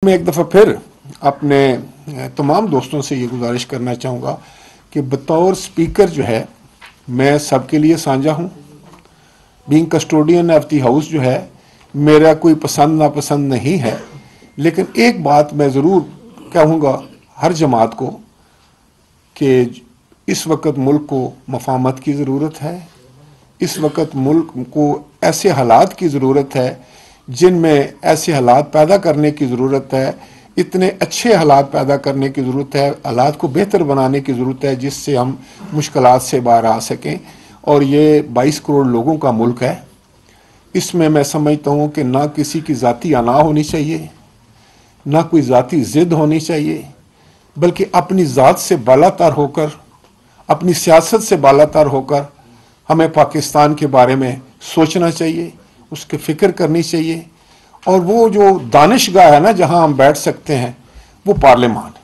मैं एक दफ़ा फिर अपने तमाम दोस्तों से ये गुजारिश करना चाहूँगा कि बतौर स्पीकर जो है मैं सबके लिए साझा हूँ। Being custodian of the house जो है मेरा कोई पसंद नापसंद नहीं है, लेकिन एक बात मैं ज़रूर कहूँगा हर जमात को कि इस वक्त मुल्क को मफामत की ज़रूरत है। इस वक्त मुल्क को ऐसे हालात की ज़रूरत है जिनमें ऐसे हालात पैदा करने की ज़रूरत है, इतने अच्छे हालात पैदा करने की ज़रूरत है, हालात को बेहतर बनाने की ज़रूरत है जिससे हम मुश्किलात से बाहर आ सकें। और ये 22 करोड़ लोगों का मुल्क है। इसमें मैं समझता हूँ कि ना किसी की ज़ाती अना होनी चाहिए, ना कोई ज़ाती ज़िद होनी चाहिए, बल्कि अपनी ज़ात से बालातर होकर, अपनी सियासत से बालातर होकर हमें पाकिस्तान के बारे में सोचना चाहिए, उसकी फ़िक्र करनी चाहिए। और वो जो दानिशगाह है ना जहाँ हम बैठ सकते हैं वो पार्लियामान है।